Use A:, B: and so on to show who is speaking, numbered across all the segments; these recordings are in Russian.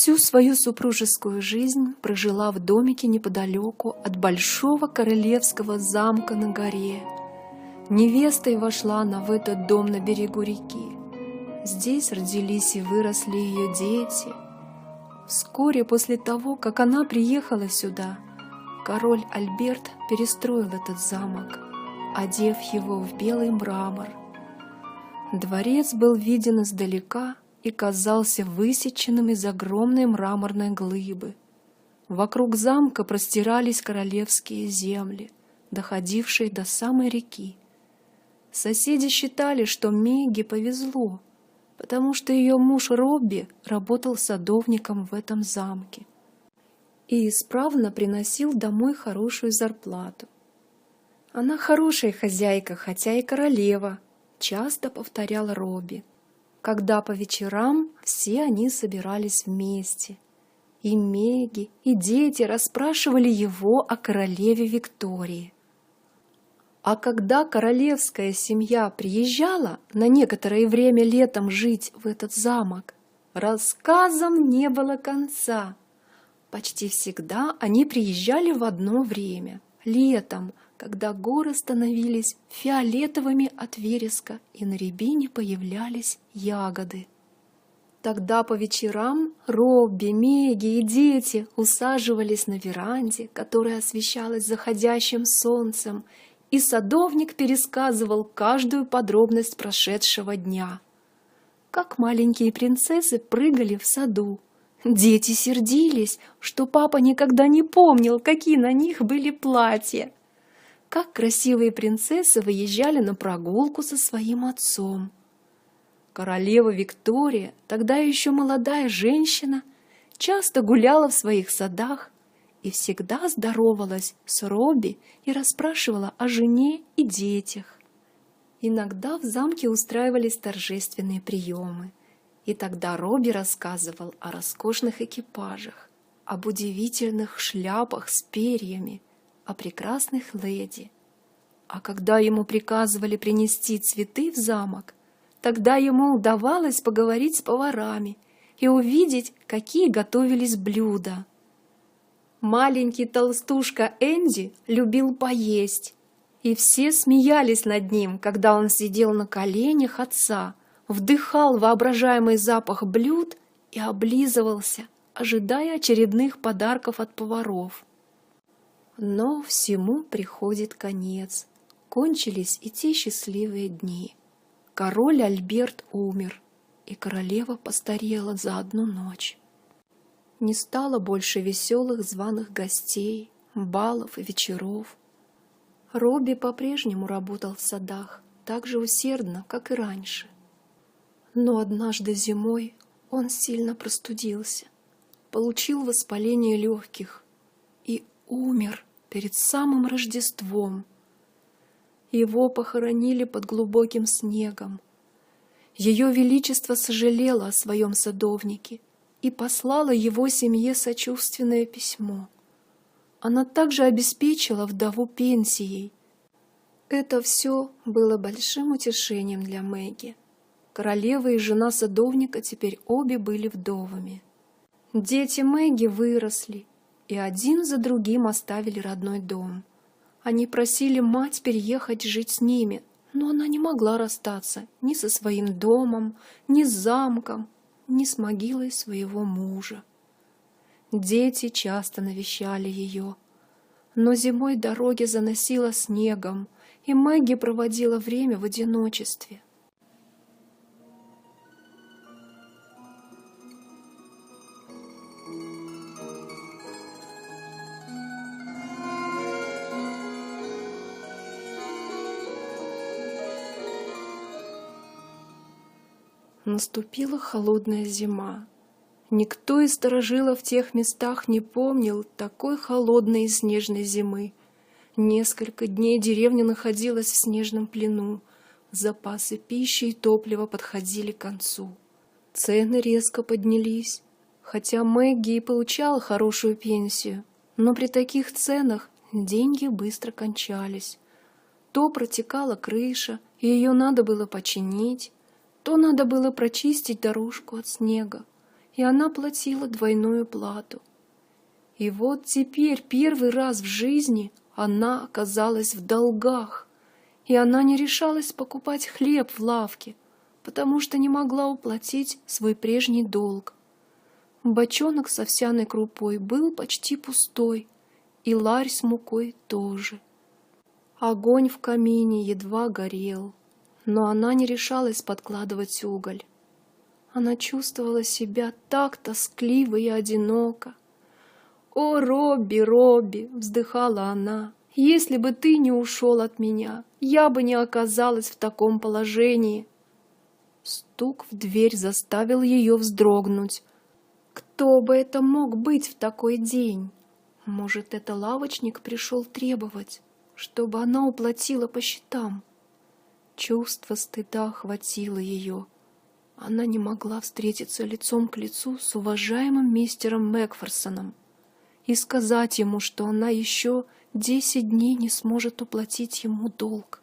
A: Всю свою супружескую жизнь прожила в домике неподалеку от большого королевского замка на горе. Невестой вошла она в этот дом на берегу реки. Здесь родились и выросли ее дети. Вскоре после того, как она приехала сюда, король Альберт перестроил этот замок, одев его в белый мрамор. Дворец был виден издалека и казался высеченным из огромной мраморной глыбы. Вокруг замка простирались королевские земли, доходившие до самой реки. Соседи считали, что Мегге повезло, потому что ее муж Робби работал садовником в этом замке и исправно приносил домой хорошую зарплату. «Она хорошая хозяйка, хотя и королева», — часто повторял Робби, когда по вечерам все они собирались вместе. И Мегги, и дети расспрашивали его о королеве Виктории. А когда королевская семья приезжала на некоторое время летом жить в этот замок, рассказам не было конца. Почти всегда они приезжали в одно время, летом, когда горы становились фиолетовыми от вереска и на рябине появлялись ягоды. Тогда по вечерам Робби, Мегги и дети усаживались на веранде, которая освещалась заходящим солнцем, и садовник пересказывал каждую подробность прошедшего дня. Как маленькие принцессы прыгали в саду. Дети сердились, что папа никогда не помнил, какие на них были платья. Как красивые принцессы выезжали на прогулку со своим отцом. Королева Виктория, тогда еще молодая женщина, часто гуляла в своих садах и всегда здоровалась с Робби и расспрашивала о жене и детях. Иногда в замке устраивались торжественные приемы, и тогда Робби рассказывал о роскошных экипажах, об удивительных шляпах с перьями, о прекрасных леди. А когда ему приказывали принести цветы в замок, тогда ему удавалось поговорить с поварами и увидеть, какие готовились блюда. Маленький толстушка Энди любил поесть, и все смеялись над ним, когда он сидел на коленях отца, вдыхал воображаемый запах блюд и облизывался, ожидая очередных подарков от поваров. Но всему приходит конец. Кончились и те счастливые дни. Король Альберт умер, и королева постарела за одну ночь. Не стало больше веселых званых гостей, балов и вечеров. Робби по-прежнему работал в садах, так же усердно, как и раньше. Но однажды зимой он сильно простудился, получил воспаление легких и умер перед самым Рождеством. Его похоронили под глубоким снегом. Ее Величество сожалело о своем садовнике и послала его семье сочувственное письмо. Она также обеспечила вдову пенсией. Это все было большим утешением для Мегги. Королева и жена садовника теперь обе были вдовами. Дети Мегги выросли и один за другим оставили родной дом. Они просили мать переехать жить с ними, но она не могла расстаться ни со своим домом, ни с замком, ни с могилой своего мужа. Дети часто навещали ее, но зимой дороги заносило снегом, и Мегги проводила время в одиночестве. Наступила холодная зима. Никто из старожилов в тех местах не помнил такой холодной и снежной зимы. Несколько дней деревня находилась в снежном плену. Запасы пищи и топлива подходили к концу. Цены резко поднялись. Хотя Мегги и получала хорошую пенсию, но при таких ценах деньги быстро кончались. То протекала крыша, и ее надо было починить, то надо было прочистить дорожку от снега, и она платила двойную плату. И вот теперь первый раз в жизни она оказалась в долгах, и она не решалась покупать хлеб в лавке, потому что не могла уплатить свой прежний долг. Бочонок с овсяной крупой был почти пустой, и ларь с мукой тоже. Огонь в камине едва горел, но она не решалась подкладывать уголь. Она чувствовала себя так тоскливо и одиноко. «О, Робби, Робби!» — вздыхала она. «Если бы ты не ушел от меня, я бы не оказалась в таком положении». Стук в дверь заставил ее вздрогнуть. Кто бы это мог быть в такой день? Может, это лавочник пришел требовать, чтобы она уплатила по счетам? Чувство стыда охватило ее. Она не могла встретиться лицом к лицу с уважаемым мистером Макферсоном и сказать ему, что она еще 10 дней не сможет уплатить ему долг.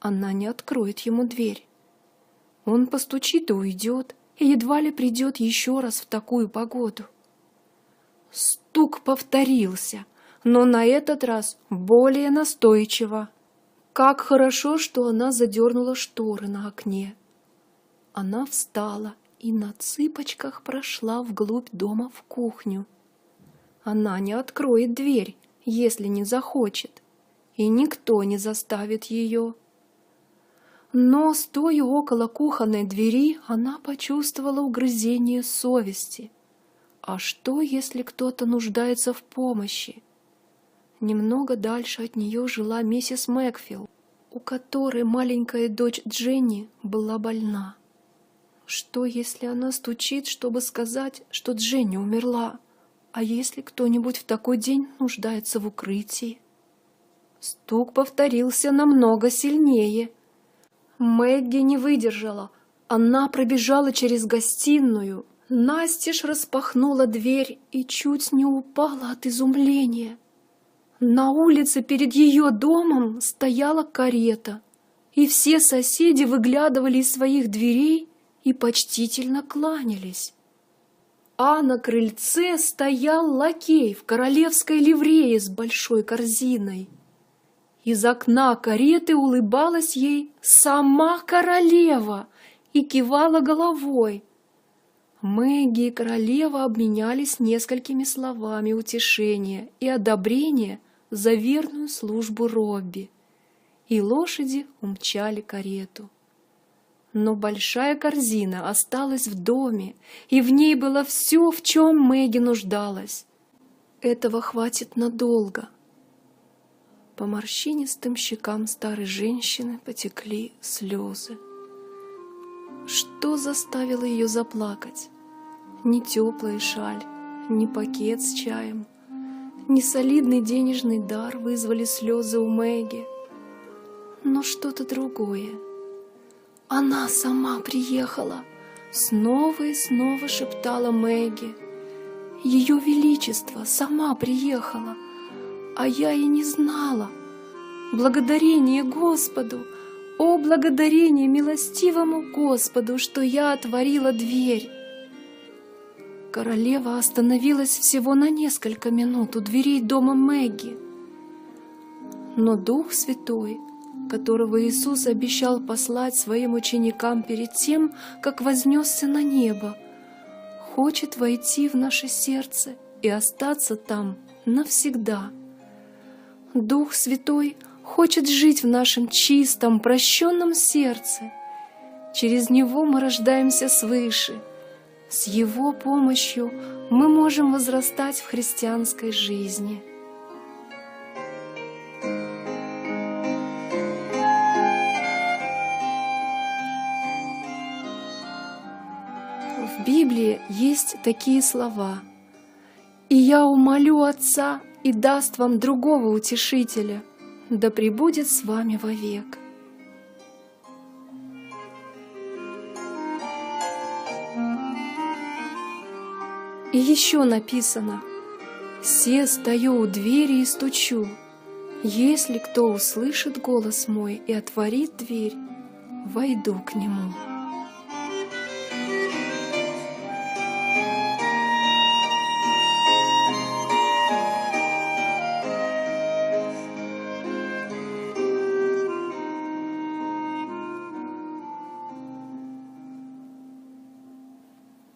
A: Она не откроет ему дверь. Он постучит и уйдет, и едва ли придет еще раз в такую погоду. Стук повторился, но на этот раз более настойчиво. Как хорошо, что она задернула шторы на окне. Она встала и на цыпочках прошла вглубь дома в кухню. Она не откроет дверь, если не захочет, и никто не заставит ее. Но, стоя около кухонной двери, она почувствовала угрызение совести. А что, если кто-то нуждается в помощи? Немного дальше от нее жила миссис Макфилл, у которой маленькая дочь Дженни была больна. Что, если она стучит, чтобы сказать, что Дженни умерла? А если кто-нибудь в такой день нуждается в укрытии? Стук повторился намного сильнее. Мэгги не выдержала. Она пробежала через гостиную, настежь распахнула дверь и чуть не упала от изумления. На улице перед ее домом стояла карета, и все соседи выглядывали из своих дверей и почтительно кланялись. А на крыльце стоял лакей в королевской ливрее с большой корзиной. Из окна кареты улыбалась ей сама королева и кивала головой. Мэгги и королева обменялись несколькими словами утешения и одобрения за верную службу Робби, и лошади умчали карету. Но большая корзина осталась в доме, и в ней было все, в чем Мэгги нуждалась. Этого хватит надолго. По морщинистым щекам старой женщины потекли слезы. Что заставило ее заплакать? Ни теплая шаль, ни пакет с чаем, ни солидный денежный дар вызвали слезы у Мэгги, но что-то другое. Она сама приехала, снова и снова шептала Мэгги. Ее Величество сама приехала, а я и не знала. Благодарение Господу, о, благодарение милостивому Господу, что я отворила дверь. Королева остановилась всего на несколько минут у дверей дома Мэгги. Но Дух Святой, которого Иисус обещал послать своим ученикам перед тем, как вознесся на небо, хочет войти в наше сердце и остаться там навсегда. Дух Святой хочет жить в нашем чистом, прощенном сердце. Через Него мы рождаемся свыше. С Его помощью мы можем возрастать в христианской жизни. В Библии есть такие слова: «И я умолю Отца, и даст вам другого утешителя, да пребудет с вами вовек». И еще написано: «Се стою у двери и стучу. Если кто услышит голос мой и отворит дверь, войду к нему».